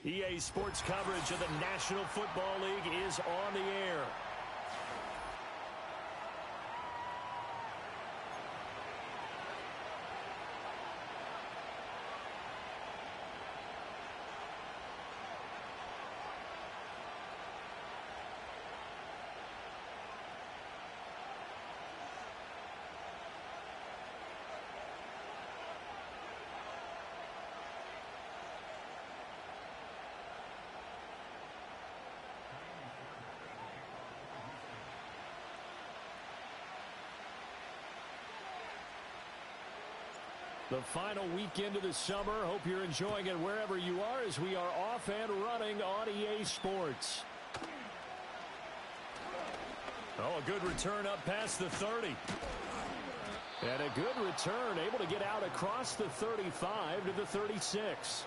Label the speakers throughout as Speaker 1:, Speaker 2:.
Speaker 1: EA Sports coverage of the National Football League is on the air. The final weekend of the summer. Hope you're enjoying it wherever you are as we are off and running on EA Sports. Oh, a good return up past the 30. And a good return, able to get out across the 35 to the 36.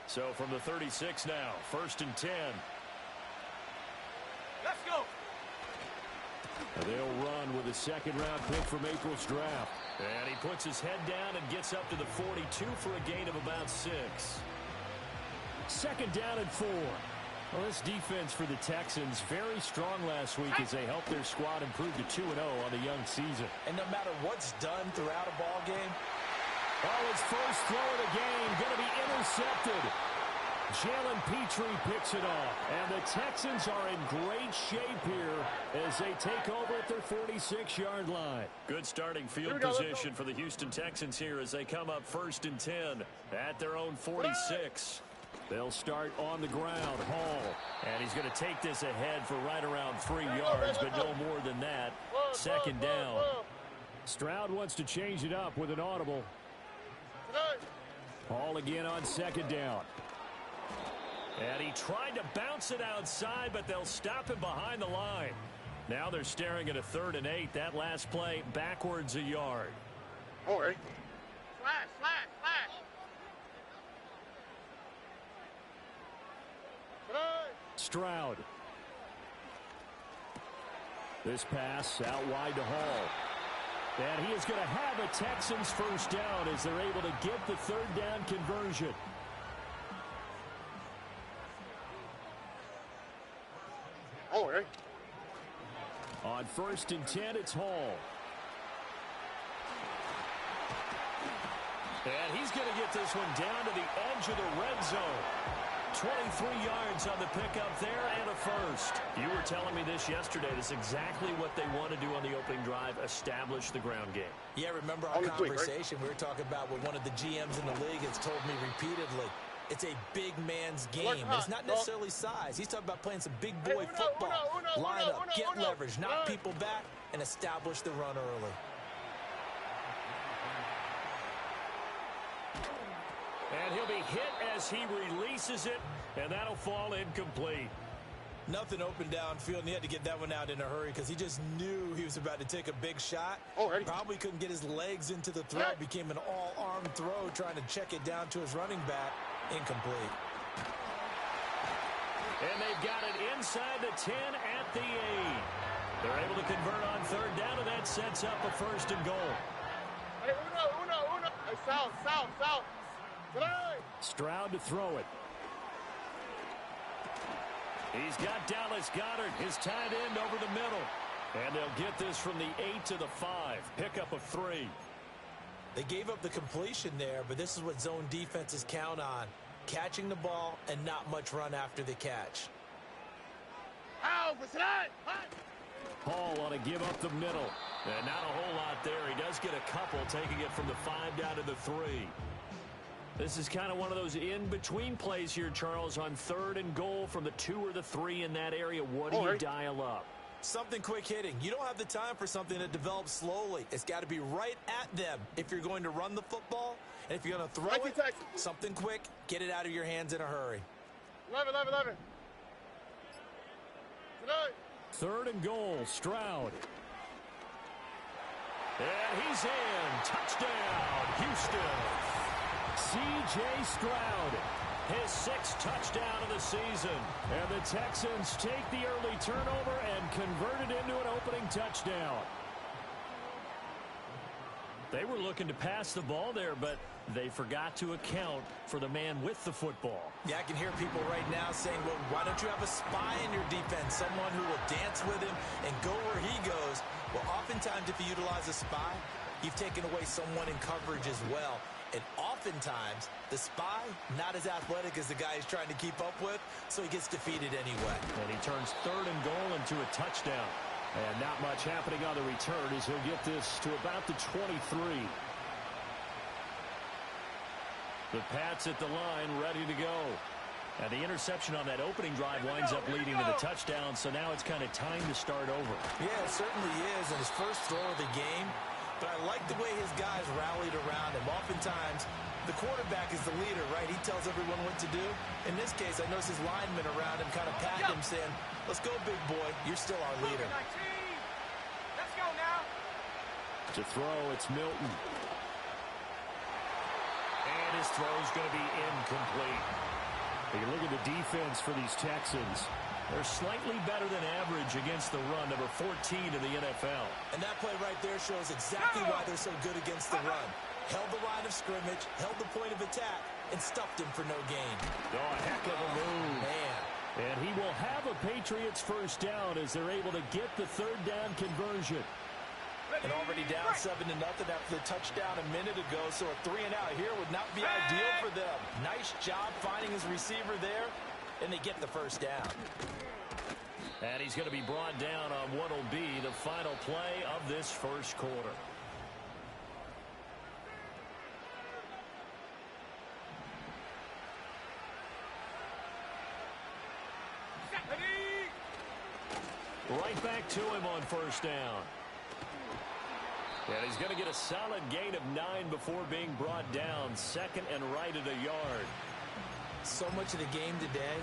Speaker 1: So from the 36 now, 1st and 10.
Speaker 2: Let's go.
Speaker 1: They'll run with a second-round pick from April's draft. And he puts his head down and gets up to the 42 for a gain of about 6. 2nd down and 4. Well, this defense for the Texans, very strong last week as they helped their squad improve to 2-0 on the young season.
Speaker 3: And no matter what's done throughout a ball game.
Speaker 1: Oh, his first throw of the game going to be intercepted. Jalen Petrie picks it off, and the Texans are in great shape here as they take over at their 46-yard line. Good starting field position for the Houston Texans here as they come up 1st and 10 at their own 46. They'll start on the ground. Hall, and he's going to take this ahead for right around 3 yards, but no more than that. 2nd down. Stroud wants to change it up with an audible. Hall again on 2nd down. And he tried to bounce it outside, but they'll stop him behind the line. Now they're staring at a 3rd and 8. That last play backwards a yard.
Speaker 2: All right. Slash, slash, slash.
Speaker 1: Stroud. This pass out wide to Hall. And he is going to have a Texans 1st down as they're able to get the 3rd down conversion.
Speaker 2: All right.
Speaker 1: On 1st and 10, it's Hall. And he's going to get this one down to the edge of the red zone. 23 yards on the pickup there and a 1st. You were telling me this yesterday. This is exactly what they want to do on the opening drive, establish the ground game.
Speaker 3: Yeah, remember our conversation we were talking about with one of the GMs in the league has told me repeatedly. It's a big man's game. It's not necessarily size. He's talking about playing some big boy football. Line up, get leverage, knock people back, and establish the run early.
Speaker 1: And he'll be hit as he releases it, and that'll fall incomplete.
Speaker 3: Nothing open downfield, and he had to get that one out in a hurry because he just knew he was about to take a big shot. Probably couldn't get his legs into the throw. Became an all-arm throw, trying to check it down to his running back. Incomplete.
Speaker 1: And they've got it inside the 10 at the 8. They're able to convert on 3rd down, and that sets up a 1st and goal.
Speaker 2: Hey, uno. Hey, south.
Speaker 1: Stroud to throw it. He's got Dallas Goedert, his tight end, over the middle. And they'll get this from the 8 to the 5. Pickup of 3.
Speaker 3: They gave up the completion there, but this is what zone defenses count on. Catching the ball and not much run after the catch.
Speaker 1: Hall on a give up the middle. And not a whole lot there. He does get a couple, taking it from the 5 down to the 3. This is kind of one of those in-between plays here, Charles, on 3rd and goal from the 2 or the 3 in that area. What do you dial up?
Speaker 3: Something quick hitting. You don't have the time for something that develops slowly. It's got to be right at them if you're going to run the football. And if you're going to throw it, something quick, get it out of your hands in a hurry.
Speaker 2: 11.
Speaker 1: 3rd and goal, Stroud. And he's in. Touchdown, Houston. C.J. Stroud, his 6th touchdown of the season. And the Texans take the early turnover and convert it into an opening touchdown. They were looking to pass the ball there, but they forgot to account for the man with the football.
Speaker 3: Yeah, I can hear people right now saying, well, why don't you have a spy in your defense, someone who will dance with him and go where he goes? Well, oftentimes if you utilize a spy, you've taken away someone in coverage as well. And oftentimes, the spy, not as athletic as the guy he's trying to keep up with, so he gets defeated anyway.
Speaker 1: And he turns 3rd and goal into a touchdown. And not much happening on the return as he'll get this to about the 23. The Pats at the line, ready to go. And the interception on that opening drive winds up leading to the touchdown, so now it's kind of time to start over.
Speaker 3: Yeah, it certainly is, and his first throw of the game. But I like the way his guys rallied around him. Oftentimes, the quarterback is the leader, right? He tells everyone what to do. In this case, I noticed his linemen around him kind of patting him, saying, let's go, big boy. You're still our leader.
Speaker 2: Let's go now.
Speaker 1: To throw, it's Milton. And his throw's going to be incomplete. You look at the defense for these Texans. They're slightly better than average against the run, number 14 in the NFL.
Speaker 3: And that play right there shows exactly why they're so good against the run. Held the line of scrimmage, held the point of attack, and stuffed him for no gain.
Speaker 1: Oh, a heck of a move.
Speaker 3: Man.
Speaker 1: And he will have a Patriots first down as they're able to get the 3rd down conversion.
Speaker 3: And already down 7-0 after the touchdown a minute ago, so a 3-and-out here would not be ideal for them. Nice job finding his receiver there, and they get the first down.
Speaker 1: And he's going to be brought down on what will be the final play of this first quarter. Right back to him on first down. And he's going to get a solid gain of 9 before being brought down. 2nd and right at a yard.
Speaker 3: So much of the game today,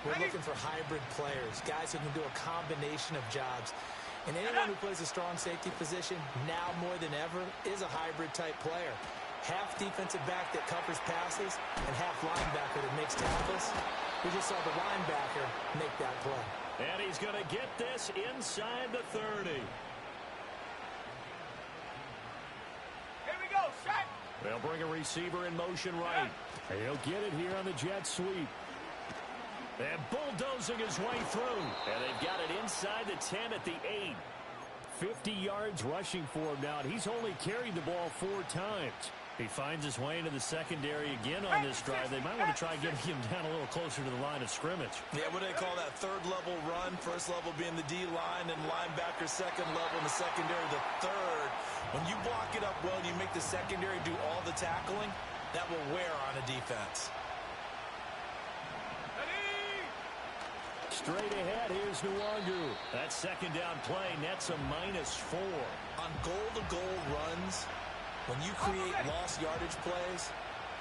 Speaker 3: we're looking for hybrid players, guys who can do a combination of jobs. And anyone who plays a strong safety position, now more than ever, is a hybrid-type player. Half defensive back that covers passes and half linebacker that makes tackles. We just saw the linebacker make that play.
Speaker 1: And he's going to get this inside the 30. They'll bring a receiver in motion right. And he'll get it here on the jet sweep. And bulldozing his way through. And they've got it inside the 10 at the 8. 50 yards rushing for him now. And he's only carried the ball 4 times. He finds his way into the secondary again on this drive. They might want to try getting him down a little closer to the line of scrimmage.
Speaker 3: Yeah, what do they call that? 3rd level run. 1st level being the D-line and linebacker 2nd level and the secondary the 3rd. When you block it up well and you make the secondary do all the tackling, that will wear on a defense.
Speaker 1: Straight ahead, here's Nwangu. That 2nd down play nets a -4.
Speaker 3: On goal-to-goal runs, when you create lost yardage plays,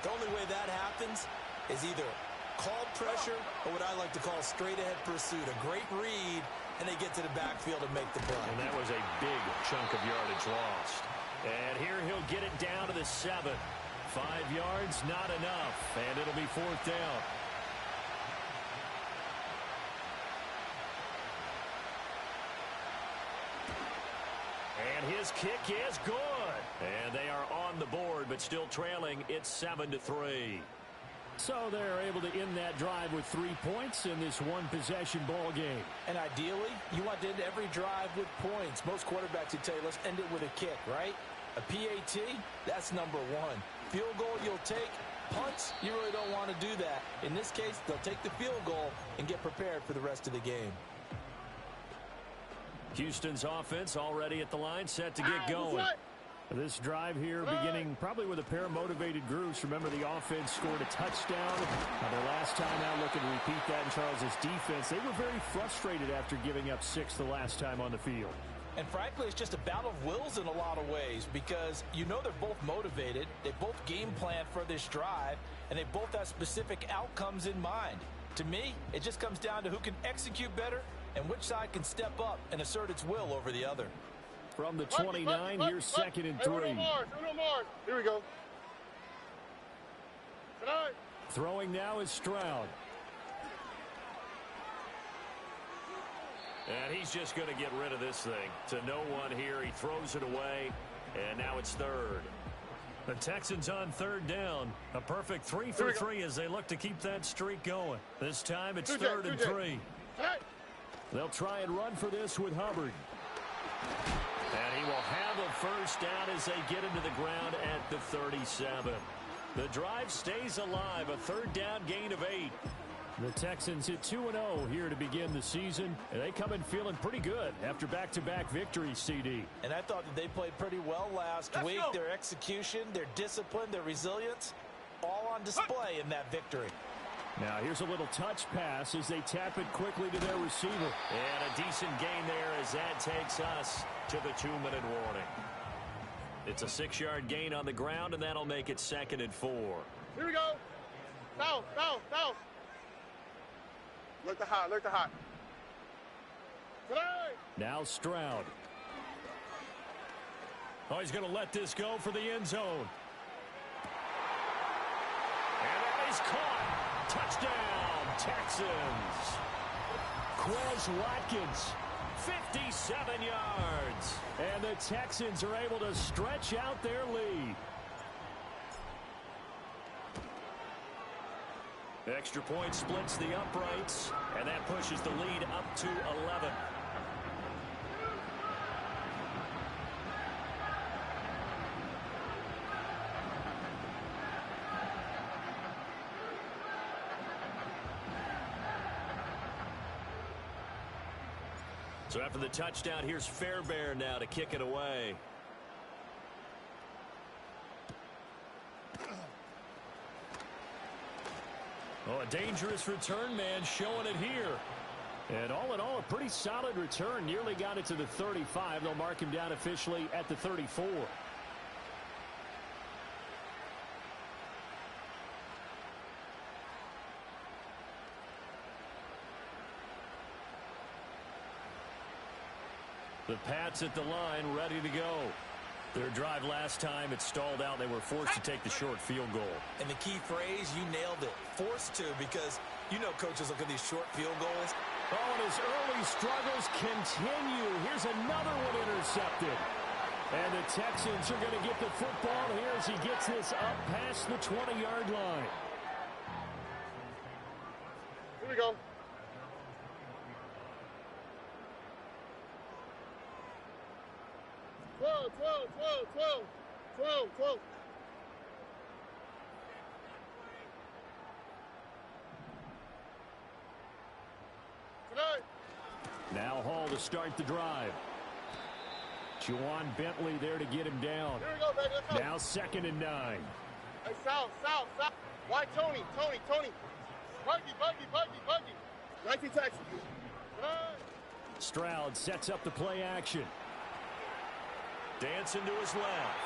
Speaker 3: the only way that happens is either called pressure or what I like to call straight-ahead pursuit. A great read, and they get to the backfield and make the play.
Speaker 1: And that was a big chunk of yardage lost. And here he'll get it down to the 7. 5 yards, not enough, and it'll be 4th down. And his kick is good. And they are on the board, but still trailing. It's 7-3. So they're able to end that drive with 3 points in this one-possession ball game.
Speaker 3: And ideally, you want to end every drive with points. Most quarterbacks would tell you, let's end it with a kick, right? A PAT, that's number 1. Field goal you'll take. Punts, you really don't want to do that. In this case, they'll take the field goal and get prepared for the rest of the game.
Speaker 1: Houston's offense already at the line, set to get going. This drive here beginning probably with a pair of motivated groups. Remember, the offense scored a touchdown. Their last time out, looking to repeat that in Charles's defense. They were very frustrated after giving up 6 the last time on the field.
Speaker 3: And frankly, it's just a battle of wills in a lot of ways because you know they're both motivated. They both game plan for this drive, and they both have specific outcomes in mind. To me, it just comes down to who can execute better and which side can step up and assert its will over the other.
Speaker 1: From the 29, here's 2nd and 3.
Speaker 2: Uno more. Here we go. Tonight.
Speaker 1: Throwing now is Stroud. And he's just going to get rid of this thing. To no one here. He throws it away. And now it's third. The Texans on third down. A perfect 3 for 3 as they look to keep that streak going. This time it's third and 3. They'll try and run for this with Hubbard. And he will have a first down as they get into the ground at the 37. The drive stays alive. A third down gain of 8. The Texans hit 2-0 here to begin the season, and they come in feeling pretty good after back-to-back victories, CD.
Speaker 3: And I thought that they played pretty well last week. Their execution, their discipline, their resilience, all on display in that victory.
Speaker 1: Now here's a little touch pass as they tap it quickly to their receiver. And a decent gain there as that takes us to the 2-minute warning. It's a 6-yard gain on the ground, and that'll make it 2nd and 4.
Speaker 2: Here we go. Foul, foul, foul. Look the hot, look the hot.
Speaker 1: Now Stroud. Oh, he's going to let this go for the end zone. And that is caught. Touchdown, Texans. Quez Watkins, 57 yards. And the Texans are able to stretch out their lead. Extra point splits the uprights, and that pushes the lead up to 11. So after the touchdown, here's Fairbairn now to kick it away. Oh, a dangerous return man showing it here. And all in all, a pretty solid return. Nearly got it to the 35. They'll mark him down officially at the 34. The Pats at the line, ready to go. Their drive last time, it stalled out. They were forced to take the short field goal.
Speaker 3: And the key phrase, you nailed it. Forced to, because you know coaches look at these short field goals.
Speaker 1: Oh, and his early struggles continue. Here's another one intercepted. And the Texans are going to get the football here as he gets this up past the 20-yard line.
Speaker 2: Here we go. Twelve.
Speaker 1: Now Hall to start the drive. Juwan Bentley there to get him down.
Speaker 2: Here we go, baby. Let's go.
Speaker 1: Now 2nd and 9.
Speaker 2: Hey, Sal. Why Tony? Buggy. 19 Texans.
Speaker 1: Stroud sets up the play action. Dancing to his left.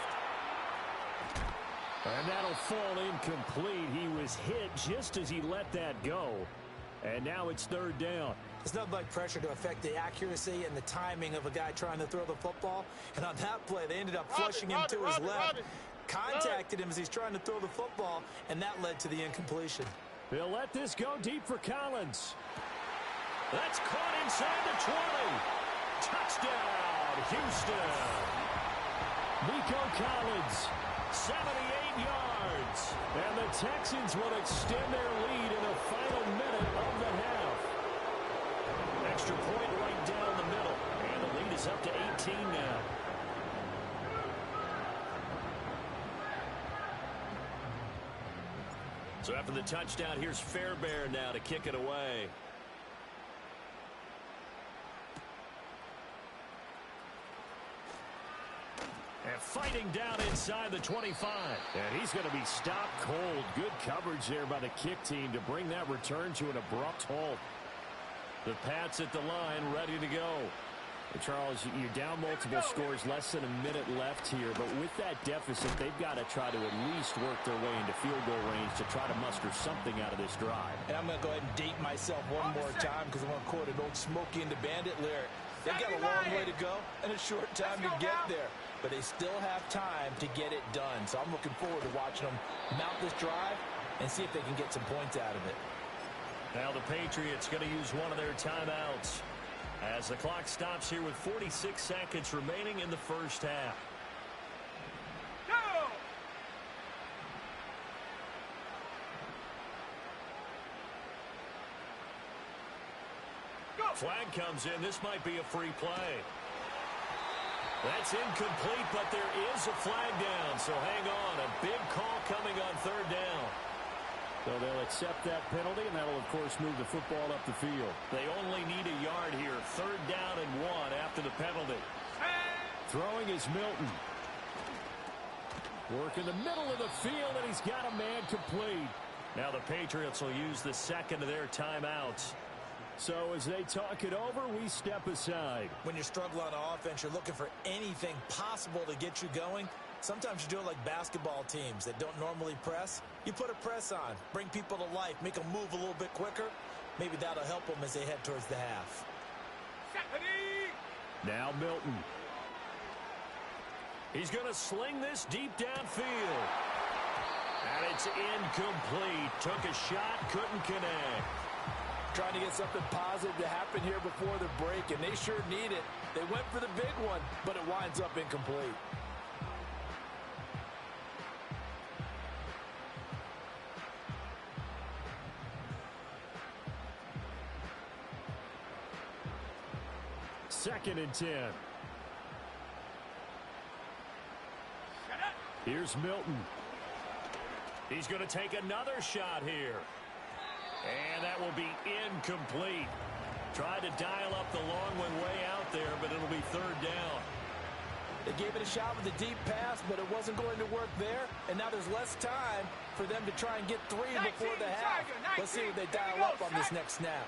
Speaker 1: And that'll fall incomplete. He was hit just as he let that go. And now it's 3rd down.
Speaker 3: It's nothing like pressure to affect the accuracy and the timing of a guy trying to throw the football. And on that play, they ended up flushing him to his left. Contacted him as he's trying to throw the football, and that led to the incompletion.
Speaker 1: They'll let this go deep for Collins. That's caught inside the 20. Touchdown, Houston. Nico Collins, 78 yards. And the Texans will extend their lead in the final minute of the half. Extra point right down the middle. And the lead is up to 18 now. So after the touchdown, here's Fairbairn now to kick it away. And fighting down inside the 25. And he's going to be stopped cold. Good coverage there by the kick team to bring that return to an abrupt halt. The Pats at the line, ready to go. And Charles, you're down multiple scores, less than a minute left here. But with that deficit, they've got to try to at least work their way into field goal range to try to muster something out of this drive.
Speaker 3: And I'm going to go ahead and date myself one more time because I'm going to quote an old Smokey and the Bandit lyric. They've got a long way to go and a short time to get there. But they still have time to get it done. So I'm looking forward to watching them mount this drive and see if they can get some points out of it.
Speaker 1: Now the Patriots going to use one of their as the clock stops here with 46 seconds remaining in the first half. Flag comes in. This might be a free play. That's incomplete, but there is a flag down, so hang on. A big call coming on third down. So they'll accept that penalty, and that'll, of course, move the football up the field. They only need a yard here. Third down and 1 after the penalty. Throwing is Milton. Work in the middle of the field, and he's got a man complete. Now the Patriots will use the second of their timeouts. So as they talk it over, we step aside.
Speaker 3: When you struggle on offense, you're looking for anything possible to get you going. Sometimes you do it like basketball teams that don't normally press. You put a press on, bring people to life, make them move a little bit quicker. Maybe that'll help them as they head towards the half.
Speaker 1: Now Milton. He's going to sling this deep downfield. And it's incomplete. Took a shot, couldn't connect.
Speaker 4: Trying to get something positive to happen here before the break, and they sure need it. They went for the big one, but it winds up incomplete.
Speaker 1: Second and 10. Here's Milton. He's going to take another shot here. And that will be incomplete. Tried to dial up the long one way out there, but it'll be third down.
Speaker 4: They gave it a shot with a deep pass, but it wasn't going to work there. And now there's less time for them to try and get 3 before the half. Let's see what they dial up on this next snap.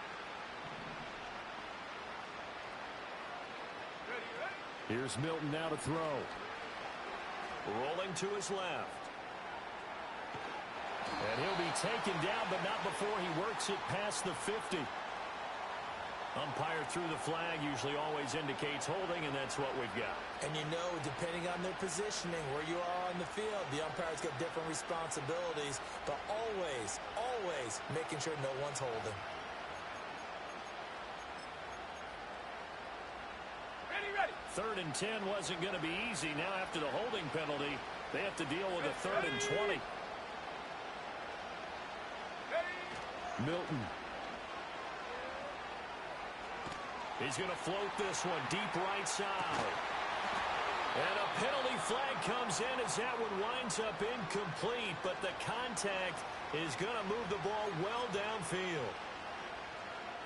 Speaker 1: Here's Milton now to throw. Rolling to his left. And he'll be taken down, but not before he works it past the 50. Umpire threw the flag, usually always indicates holding, and that's what we've got.
Speaker 3: And you know, depending on their positioning, where you are on the field, the umpire's got different responsibilities, but always, always making sure no one's holding.
Speaker 2: Ready.
Speaker 1: Third and 10 wasn't going to be easy. Now after the holding penalty, they have to deal with a third and 20. Milton. He's going to float this one deep right side. And a penalty flag comes in as that one winds up incomplete, but the contact is going to move the ball well downfield.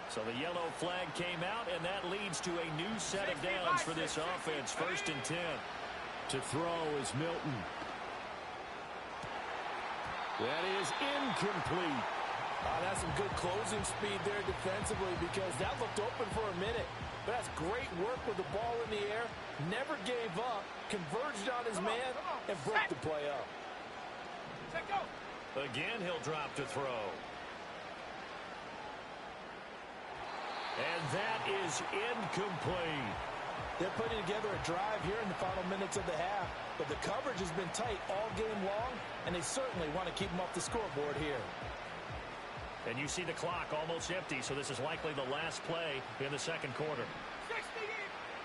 Speaker 1: So the yellow flag came out, and that leads to a new set of downs for this offense. First and 10. To throw is Milton. That is incomplete.
Speaker 4: That's some good closing speed there defensively, because that looked open for a minute. But that's great work with the ball in the air. Never gave up, converged on his man, and broke the play up.
Speaker 1: Again, he'll drop to throw. And that is incomplete.
Speaker 4: They're putting together a drive here in the final minutes of the half, but the coverage has been tight all game long, and they certainly want to keep them off the scoreboard here.
Speaker 1: And you see the clock almost empty, so this is likely the last play in the second quarter.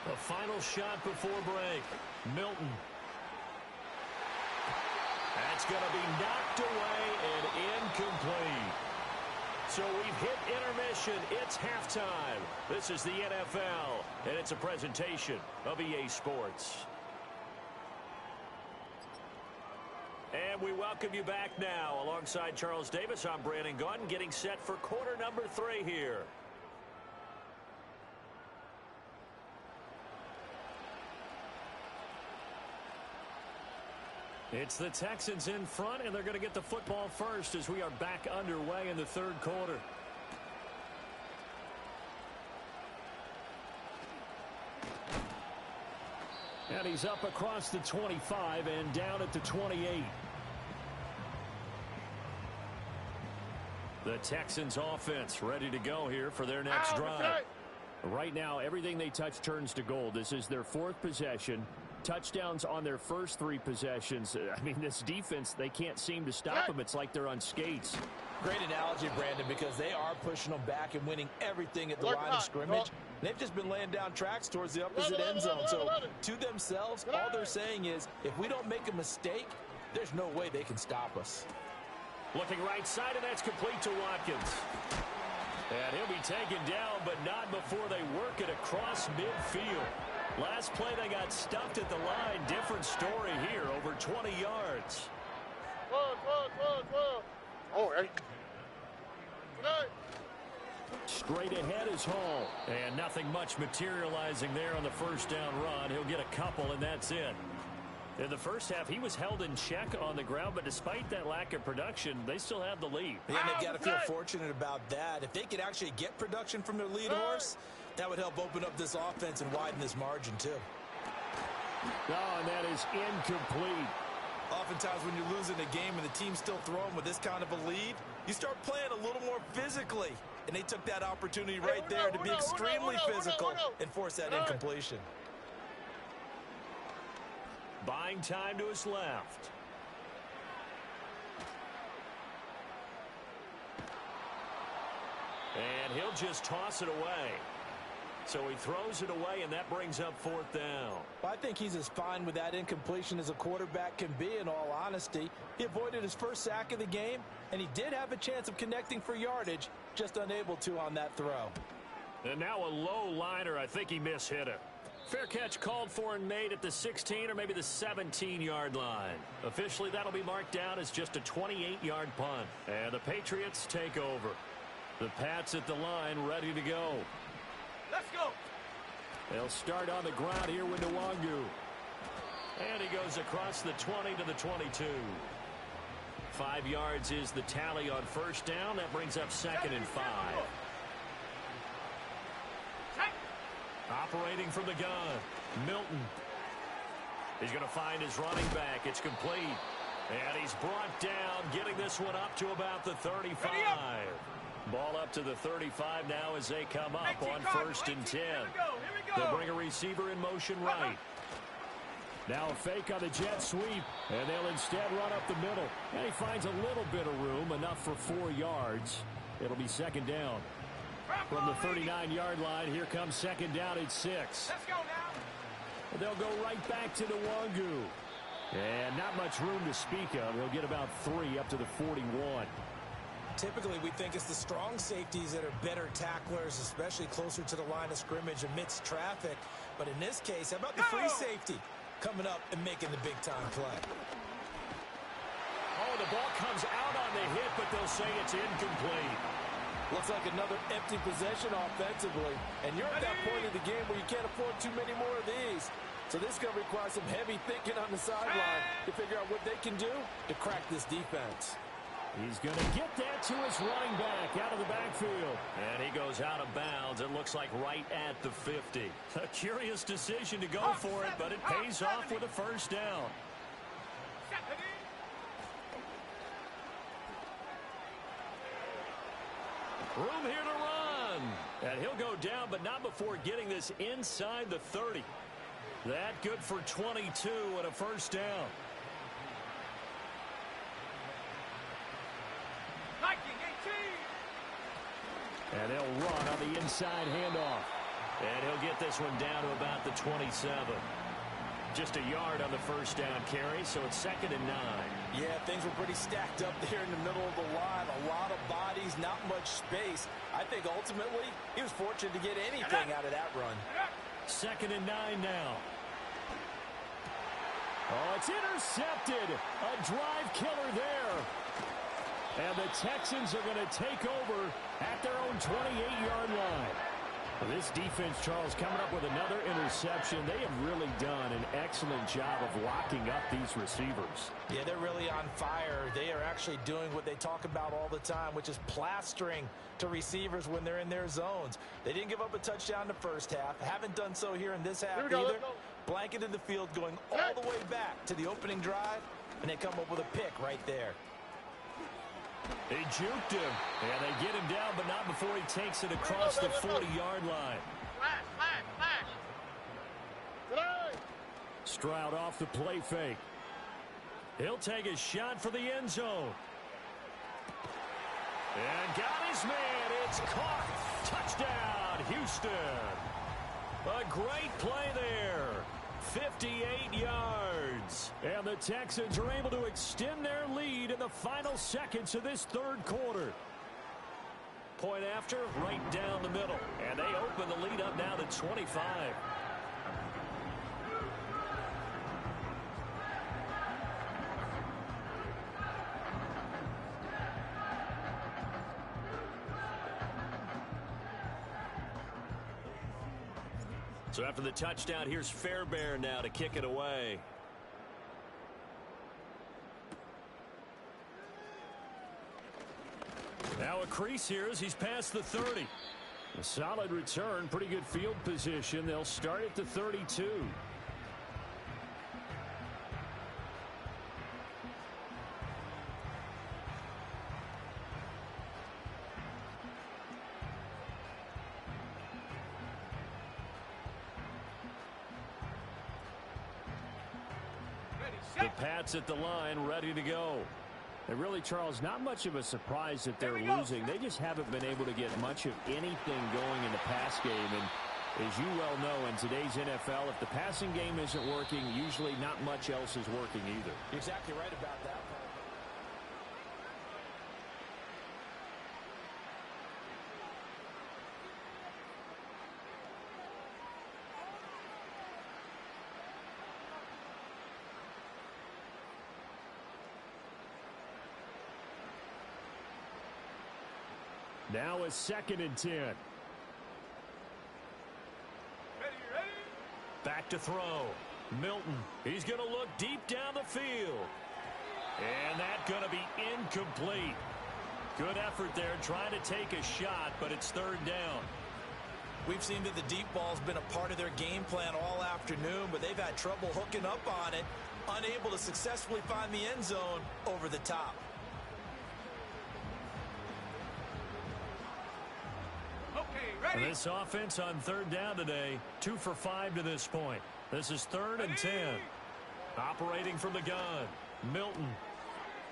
Speaker 1: The final shot before break. Milton. That's going to be knocked away and incomplete. So we've hit intermission. It's halftime. This is the NFL, and it's a presentation of EA Sports. And we welcome you back now. Alongside Charles Davis, I'm Brandon Gunn, getting set for quarter number 3 here. It's the Texans in front, and they're going to get the football first as we are back underway in the third quarter. And he's up across the 25 and down at the 28. The Texans offense ready to go here for their next drive. Right now, everything they touch turns to gold. This is their 4th possession. Touchdowns on their first 3 possessions. I mean, this defense, they can't seem to stop them. It's like they're on skates.
Speaker 4: Great analogy, Brandon, because they are pushing them back and winning everything at the line of scrimmage. They've just been laying down tracks towards the opposite end zone. So to themselves, all they're saying is, if we don't make a mistake, there's no way they can stop us.
Speaker 1: Looking right side, and that's complete to Watkins. And he'll be taken down, but not before they work it across midfield. Last play, they got stuffed at the line. Different story here, over 20 yards.
Speaker 2: 12. Oh, hey.
Speaker 1: Straight ahead is Hall. And nothing much materializing there on the first down run. He'll get a couple, and that's it. In the first half, he was held in check on the ground, but despite that lack of production, they still have the lead.
Speaker 3: Yeah, and they've got to feel fortunate about that. If they could actually get production from their lead horse, that would help open up this offense and widen this margin, too.
Speaker 1: Oh, and that is incomplete.
Speaker 3: Oftentimes when you're losing a game and the team's still throwing with this kind of a lead, you start playing a little more physically. And they took that opportunity right there to be extremely physical and force that incompletion.
Speaker 1: Buying time to his left. And he'll just toss it away. So he throws it away, and that brings up fourth down.
Speaker 3: Well, I think he's as fine with that incompletion as a quarterback can be, in all honesty. He avoided his first sack of the game, and he did have a chance of connecting for yardage, just unable to on that throw.
Speaker 1: And now a low liner. I think he mishit it. Fair catch called for and made at the 16 or maybe the 17-yard line. Officially, that'll be marked down as just a 28-yard punt. And the Patriots take over. The Pats at the line, ready to go.
Speaker 2: Let's go.
Speaker 1: They'll start on the ground here with Nwangu. And he goes across the 20 to the 22. 5 yards is the tally on first down. That brings up 2nd and 5. Operating from the gun, Milton. He's going to find his running back. It's complete. And he's brought down, getting this one up to about the 35. Ball up to the 35 now as they come up on 1st and 10. They'll bring a receiver in motion right. Now a fake on the jet sweep, and they'll instead run up the middle. And he finds a little bit of room, enough for 4 yards. It'll be 2nd down. From the 39-yard line, here comes 2nd down at 6.
Speaker 2: Let's go now.
Speaker 1: They'll go right back to Nwangu. And not much room to speak of. He'll get about 3 up to the 41.
Speaker 3: Typically, we think it's the strong safeties that are better tacklers, especially closer to the line of scrimmage amidst traffic. But in this case, how about the free safety coming up and making the big-time play?
Speaker 1: Oh, the ball comes out on the hit, but they'll say it's incomplete.
Speaker 3: Looks like another empty possession offensively. And you're at that point in the game where you can't afford too many more of these. So this is going to require some heavy thinking on the sideline to figure out what they can do to crack this defense.
Speaker 1: He's going to get that to his running back out of the backfield. And he goes out of bounds. It looks like right at the 50. A curious decision to go for it, but it pays off with a first down. Room here to run. And he'll go down, but not before getting this inside the 30. That good for 22 and a first down. And they'll run on the inside handoff. And he'll get this one down to about the 27. Just a yard on the first down carry, so it's 2nd and 9.
Speaker 3: Yeah, things were pretty stacked up there in the middle of the line. A lot of bodies, not much space. I think ultimately he was fortunate to get anything out of that run.
Speaker 1: 2nd and 9 now. Oh, it's intercepted. A drive killer there. And the Texans are going to take over at their own 28-yard line. Well, this defense, Charles, coming up with another interception. They have really done an excellent job of locking up these receivers.
Speaker 3: Yeah, they're really on fire. They are actually doing what they talk about all the time, which is plastering to receivers when they're in their zones. They didn't give up a touchdown in the first half. Haven't done so here in this half either. Blanketed the field going all the way back to the opening drive, and they come up with a pick right there.
Speaker 1: They juked him, and they get him down, but not before he takes it across the 40-yard line. Stroud off the play fake. He'll take a shot for the end zone. And got his man. It's caught. Touchdown, Houston. A great play there. 58 yards. And the Texans are able to extend their lead in the final seconds of this third quarter. Point after, right down the middle. And they open the lead up now to 25. So after the touchdown, here's Fairbairn now to kick it away. Now a crease here as he's past the 30. A solid return, pretty good field position. They'll start at the 32. The Pats at the line, ready to go. And really, Charles, not much of a surprise that they're losing. They just haven't been able to get much of anything going in the pass game. And as you well know, in today's NFL, if the passing game isn't working, usually not much else is working either.
Speaker 3: You're exactly right about that.
Speaker 1: Now a 2nd and 10.
Speaker 2: Ready?
Speaker 1: Back to throw. Milton. He's going to look deep down the field. And that's going to be incomplete. Good effort there trying to take a shot, but it's 3rd down.
Speaker 3: We've seen that the deep ball's been a part of their game plan all afternoon, but they've had trouble hooking up on it, unable to successfully find the end zone over the top.
Speaker 1: And this offense on 3rd down today, 2 for 5 to this point. This is 3rd and 10. Operating from the gun, Milton.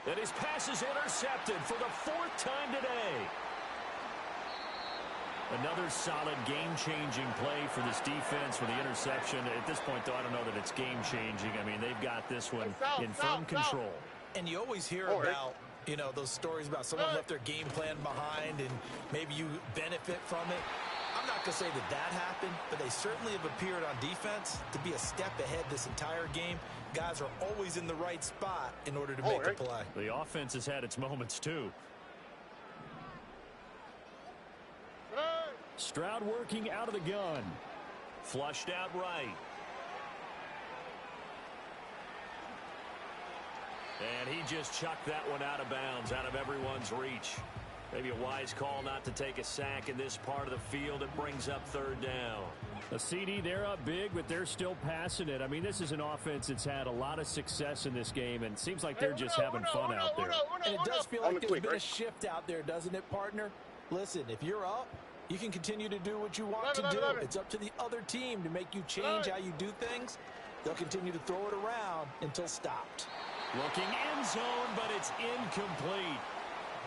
Speaker 1: And his pass is intercepted for the 4th time today. Another solid game-changing play for this defense for the interception. At this point, though, I don't know that it's game-changing. I mean, they've got this one in firm control.
Speaker 3: And you always hear about, you know, those stories about someone left their game plan behind and maybe you benefit from it. I'm not going to say that that happened, but they certainly have appeared on defense to be a step ahead this entire game. Guys are always in the right spot in order to make a play.
Speaker 1: The offense has had its moments, too. Stroud working out of the gun. Flushed out right. And he just chucked that one out of bounds, out of everyone's reach. Maybe a wise call not to take a sack in this part of the field. It brings up 3rd down. A CD, they're up big, but they're still passing it. I mean, this is an offense that's had a lot of success in this game, and it seems like they're just having fun out there.
Speaker 3: And it does feel like there's been a shift out there, doesn't it, partner? Listen, if you're up, you can continue to do what you want to do. It's up to the other team to make you change how you do things. They'll continue to throw it around until stopped.
Speaker 1: Looking end zone, but it's incomplete.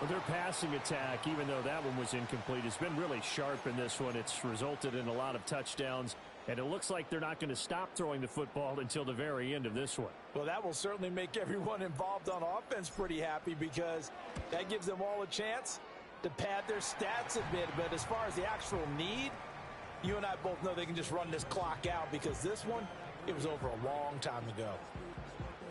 Speaker 1: Well, their passing attack, even though that one was incomplete, has been really sharp in this one. It's resulted in a lot of touchdowns, and it looks like they're not going to stop throwing the football until the very end of this one.
Speaker 3: Well, that will certainly make everyone involved on offense pretty happy because that gives them all a chance to pad their stats a bit. But as far as the actual need, you and I both know they can just run this clock out because this one, it was over a long time ago.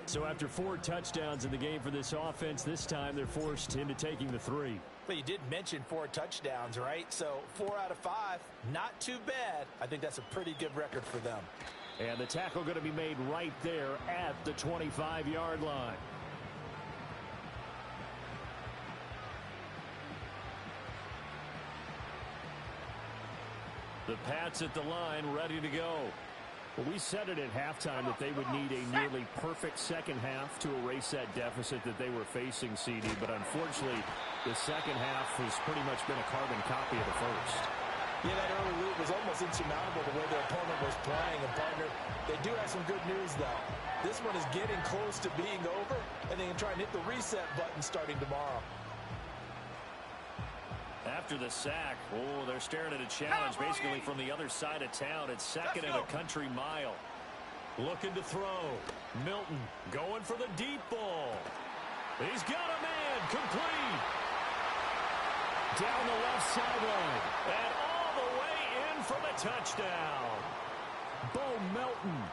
Speaker 1: So after 4 touchdowns in the game for this offense, this time they're forced into taking the 3.
Speaker 3: But you did mention 4 touchdowns, right? So 4 out of 5, not too bad. I think that's a pretty good record for them.
Speaker 1: And the tackle going to be made right there at the 25-yard line. The Pats at the line, ready to go. Well, we said it at halftime that they would need a nearly perfect second half to erase that deficit that they were facing, CD. But unfortunately, the second half has pretty much been a carbon copy of the first.
Speaker 3: Yeah, that early lead was almost insurmountable the way their opponent was playing. And, partner, they do have some good news, though. This one is getting close to being over, and they can try and hit the reset button starting tomorrow.
Speaker 1: After the sack, oh, they're staring at a challenge basically from the other side of town. It's 2nd and a country mile. Looking to throw. Milton going for the deep ball. He's got a man. Complete. down the left sideline. And all the way in for the touchdown. Bo Melton,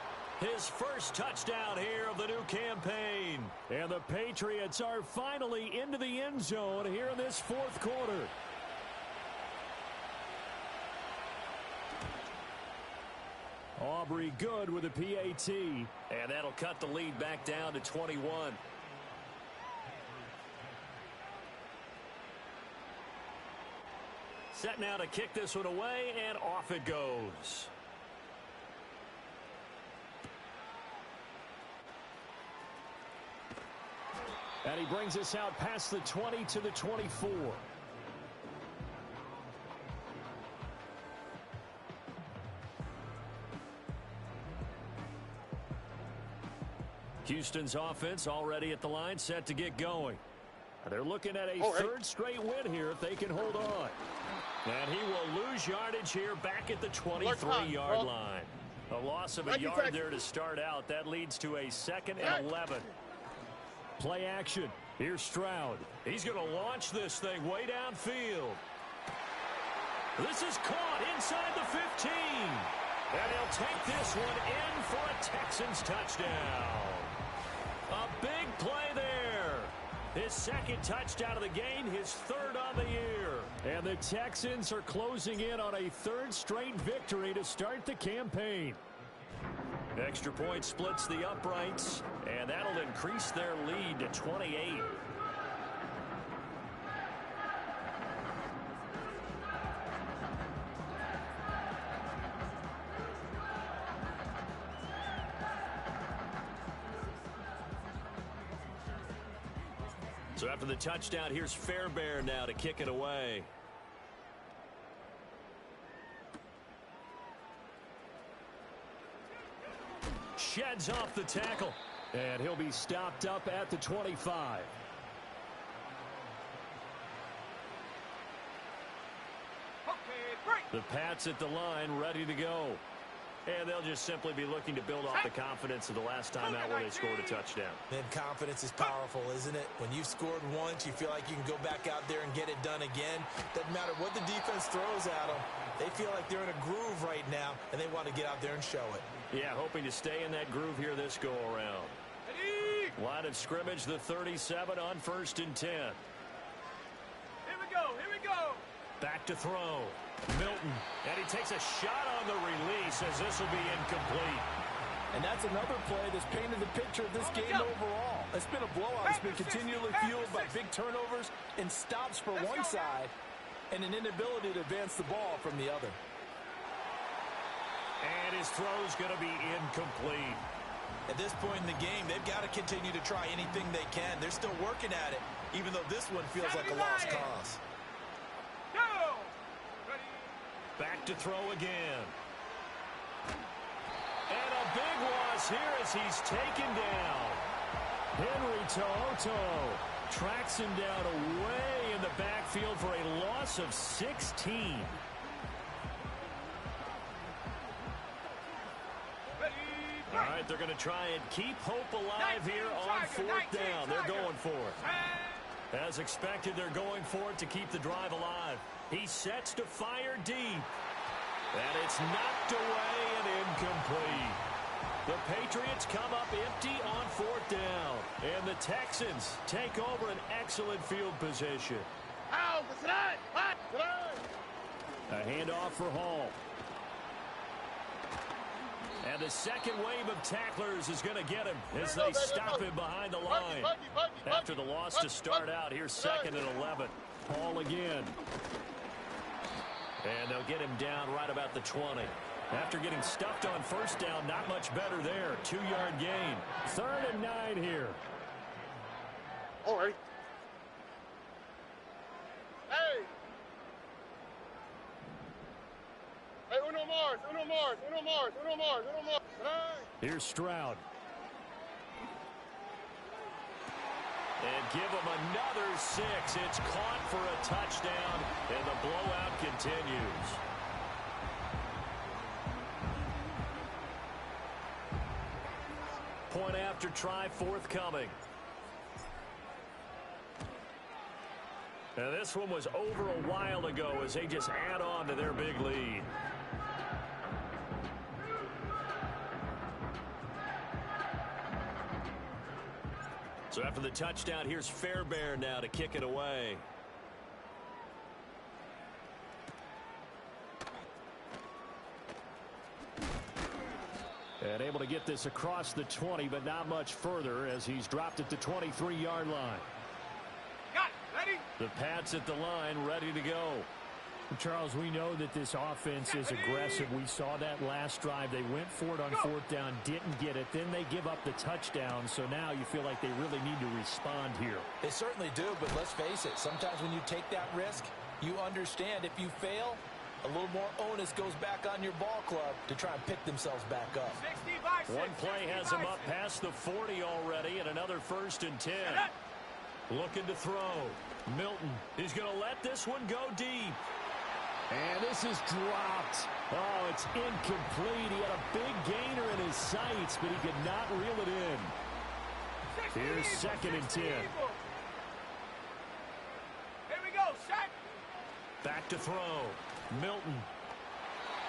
Speaker 1: his first touchdown here of the new campaign. And the Patriots are finally into the end zone here in this fourth quarter. Aubrey good with a PAT. And that'll cut the lead back down to 21. Set now to kick this one away, and off it goes. And he brings us out past the 20 to the 24. Houston's offense already at the line, set to get going. They're looking at a third straight win here if they can hold on. And he will lose yardage here back at the 23-yard line. A loss of a yard there to start out. That leads to a 2nd and 11. Play action. Here's Stroud. He's going to launch this thing way downfield. This is caught inside the 15. And he'll take this one in for a Texans touchdown. A big play there. His second touchdown of the game, his third on the year. And the Texans are closing in on a third straight victory to start the campaign. Extra point splits the uprights, and that'll increase their lead to 28. So after the touchdown, here's Fairbairn now to kick it away. Sheds off the tackle. And he'll be stopped up at the 25. The Pats at the line, ready to go. And they'll just simply be looking to build off the confidence of the last time out where they scored a touchdown.
Speaker 3: Man, confidence is powerful, isn't it? When you've scored once, you feel like you can go back out there and get it done again. Doesn't matter what the defense throws at them. They feel like they're in a groove right now, and they want to get out there and show it. Yeah, hoping to stay in that groove here this go-around. Line of scrimmage, the 37 on 1st and 10.
Speaker 2: Here we go, here we go.
Speaker 1: Back to throw. Milton, and he takes a shot on the release as this will be incomplete.
Speaker 4: And that's another play that's painted the picture of this game overall. It's been a blowout. It's been continually fueled by big turnovers and stops for one side and an inability to advance the ball from the other.
Speaker 1: And his throw's going to be incomplete.
Speaker 3: At this point in the game, they've got to continue to try anything they can. They're still working at it, even though this one feels like a lost cause.
Speaker 1: Back to throw again. And a big loss here as he's taken down. Henry To'oto tracks him down away in the backfield for a loss of 16. All right, they're going to try and keep hope alive here on 4th down. They're going for it. As expected, they're going for it to keep the drive alive. He sets to fire deep. And it's knocked away and incomplete. The Patriots come up empty on 4th down. And the Texans take over an excellent field position. A handoff for Hall. And the second wave of tacklers is going to get him as they stop him behind the line. After the loss to start out, here's 2nd and 11. Hall again. And they'll get him down right about the 20. After getting stuffed on 1st down, not much better there. 2-yard gain. 3rd and 9 here.
Speaker 2: All right. Hey. Hey, uno más, uno más, uno más, uno más, uno más.
Speaker 1: Here's Stroud. And give him another 6. It's caught for a touchdown, and the blowout continues. Point after try forthcoming. And this one was over a while ago as they just add on to their big lead. So after the touchdown, here's Fairbairn now to kick it away. And able to get this across the 20, but not much further as he's dropped it to 23-yard line.
Speaker 2: Got it. Ready?
Speaker 1: The Pats at the line, ready to go.
Speaker 5: Charles, we know that this offense is aggressive. We saw that last drive. They went for it on fourth down, didn't get it. Then they give up the touchdown. So now you feel like they really need to respond here.
Speaker 3: They certainly do, but let's face it. Sometimes when you take that risk, you understand if you fail, a little more onus goes back on your ball club to try and pick themselves back up.
Speaker 2: 60-by-6.
Speaker 1: One play has him up past the 40 already, and another 1st and 10. Looking to throw. Milton, he's going to let this one go deep. And this is dropped. Oh, it's incomplete. He had a big gainer in his sights, but he could not reel it in. Here's 2nd and 10.
Speaker 2: Here we go, Shaq.
Speaker 1: Back to throw. Milton.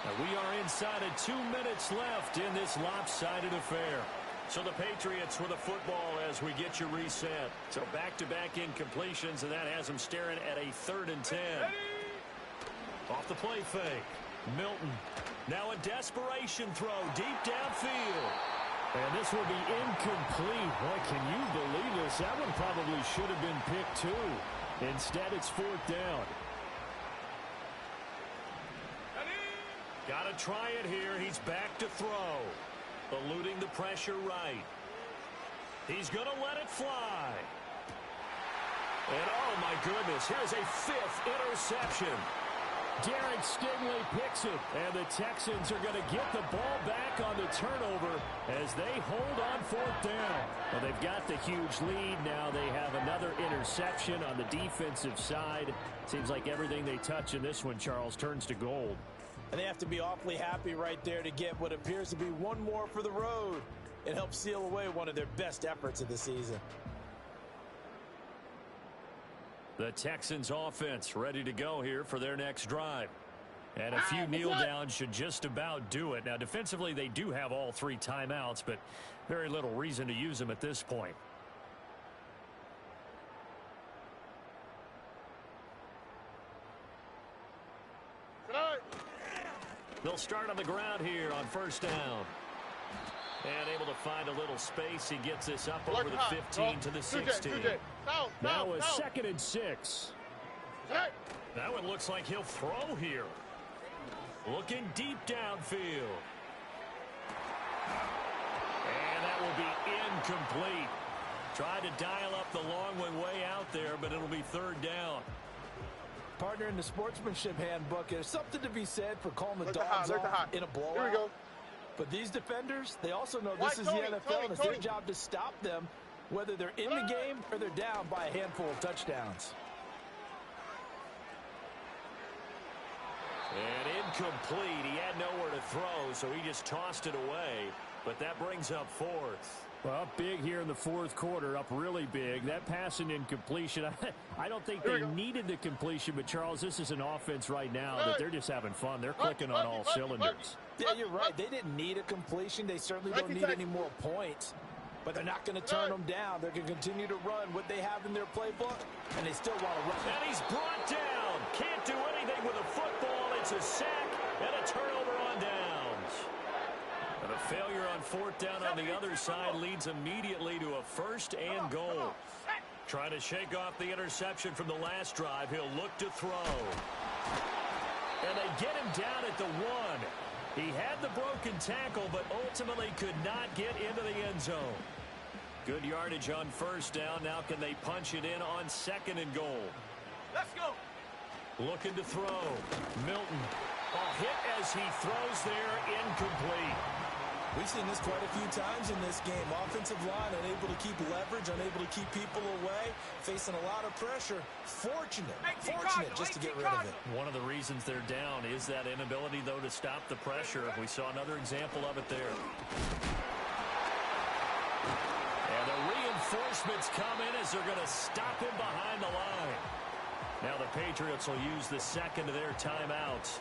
Speaker 1: Now we are inside of 2 minutes left in this lopsided affair. So the Patriots with a football as we get you reset. So back-to-back incompletions, and that has them staring at a 3rd and 10. Off the play fake. Milton. Now a desperation throw deep downfield.
Speaker 5: And this will be incomplete. Boy, can you believe this? That one probably should have been picked too. Instead, it's 4th down.
Speaker 1: Got to try it here. He's back to throw. Eluding the pressure right. He's going to let it fly. And oh my goodness, here's a 5th interception.
Speaker 5: Derek Stingley picks it, and the Texans are going to get the ball back on the turnover as they hold on 4th down. Well, they've got the huge lead. Now they have another interception on the defensive side. Seems like everything they touch in this one, Charles, turns to gold.
Speaker 3: And they have to be awfully happy right there to get what appears to be one more for the road. It helps seal away one of their best efforts of the season.
Speaker 1: The Texans offense ready to go here for their next drive. And a few kneel downs should just about do it. Now defensively they do have all 3 timeouts, but very little reason to use them at this point. They'll start on the ground here on 1st down. And able to find a little space. He gets this up over the 15 to the 16.
Speaker 5: Now a 2nd and 6.
Speaker 1: That one looks like he'll throw here. Looking deep downfield. And that will be incomplete. Tried to dial up the long one way out there, but it'll be 3rd down.
Speaker 3: Partner, in the sportsmanship handbook, there's something to be said for calling the dogs off in a blowout.
Speaker 2: Here we go.
Speaker 3: But these defenders, they also know this is the NFL, and it's their job to stop them, whether they're in the game or they're down by a handful of touchdowns.
Speaker 1: And incomplete. He had nowhere to throw, so he just tossed it away. But that brings up 4th.
Speaker 5: Well, up big here in the 4th quarter, up really big. That pass and incompletion, I don't think they needed the completion, but Charles, this is an offense right now that they're just having fun. They're clicking on all cylinders.
Speaker 3: Yeah, you're right. They didn't need a completion. They certainly don't need any more points. But they're not going to turn them down. They're going to continue to run what they have in their playbook, and they still want to run.
Speaker 1: And he's brought down. Can't do anything with a football. It's a sack and a turnover on downs. And a failure on 4th down on the other side leads immediately to a 1st and goal. Trying to shake off the interception from the last drive. He'll look to throw. And they get him down at the 1. He had the broken tackle, but ultimately could not get into the end zone. Good yardage on 1st down. Now can they punch it in on 2nd and goal?
Speaker 2: Let's go.
Speaker 1: Looking to throw. Milton. A hit as he throws there, incomplete.
Speaker 3: We've seen this quite a few times in this game. Offensive line unable to keep leverage, unable to keep people away, facing a lot of pressure. Fortunate just to get rid of it.
Speaker 1: One of the reasons they're down is that inability, though, to stop the pressure. We saw another example of it there. And the reinforcements come in as they're going to stop him behind the line.
Speaker 5: Now the Patriots will use the second of their timeouts,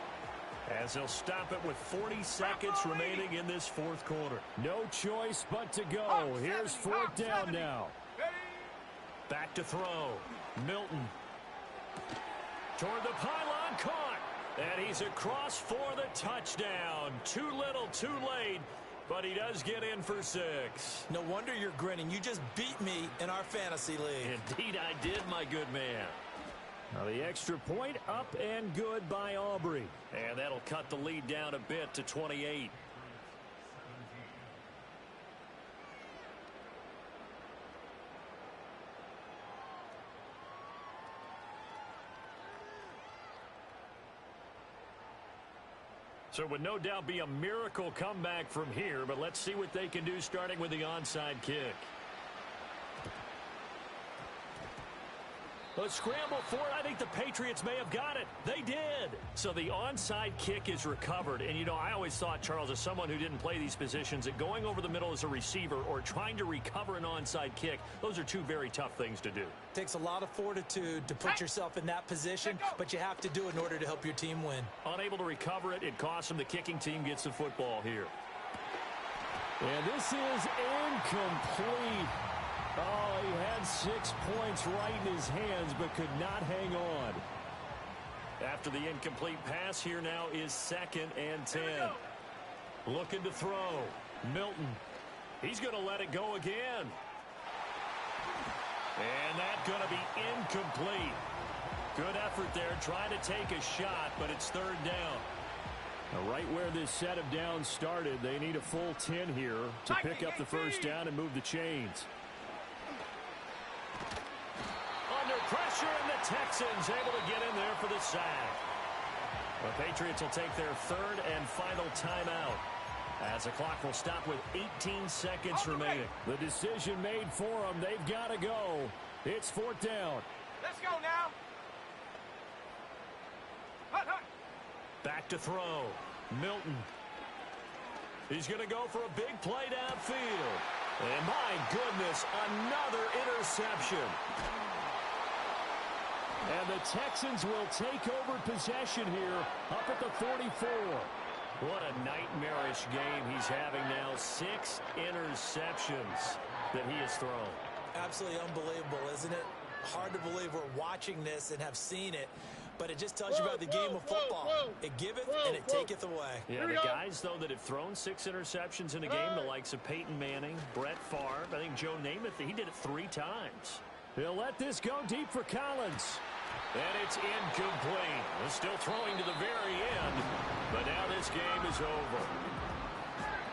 Speaker 5: as they'll stop it with 40 seconds remaining in this fourth quarter. No choice but to go. Here's fourth down now. Back to throw. Milton. Toward the pylon, caught. And he's across for the touchdown. Too little, too late. But he does get in for 6.
Speaker 3: No wonder you're grinning. You just beat me in our fantasy league.
Speaker 5: Indeed I did, my good man. Now the extra point up and good by Aubrey. And that'll cut the lead down a bit to 28. So it would no doubt be a miracle comeback from here, but let's see what they can do starting with the onside kick. A scramble for it. I think the Patriots may have got it. They did. So the onside kick is recovered. And, you know, I always thought, Charles, as someone who didn't play these positions, that going over the middle as a receiver or trying to recover an onside kick, those are two very tough things to do.
Speaker 3: It takes a lot of fortitude to put yourself in that position, but you have to do it in order to help your team win.
Speaker 5: Unable to recover it, it costs them. The kicking team gets the football here. And this is incomplete. Oh, he had 6 points right in his hands, but could not hang on. After the incomplete pass, here now is 2nd and 10. Looking to throw. Milton. He's going to let it go again. And that's going to be incomplete. Good effort there, trying to take a shot, but it's 3rd down. Now, right where this set of downs started, they need a full 10 here to pick up the first down and move the chains. Under pressure, and the Texans able to get in there for the sack. The Patriots will take their 3rd and final timeout, as the clock will stop with 18 seconds remaining. The decision made for them. They've got to go. It's 4th down.
Speaker 2: Let's go now.
Speaker 5: Back to throw. Milton. He's going to go for a big play downfield. And my goodness, another interception. And the Texans will take over possession here up at the 44. What a nightmarish game he's having now. 6 interceptions that he has thrown.
Speaker 3: Absolutely unbelievable, isn't it? Hard to believe we're watching this and have seen it, but it just tells you about the game of football. It giveth and it taketh away.
Speaker 5: Yeah, the guys, though, that have thrown 6 interceptions in a game, the likes of Peyton Manning, Brett Favre, I think Joe Namath, he did it 3 times. He'll let this go deep for Collins. And it's incomplete. He's still throwing to the very end, but now this game is over.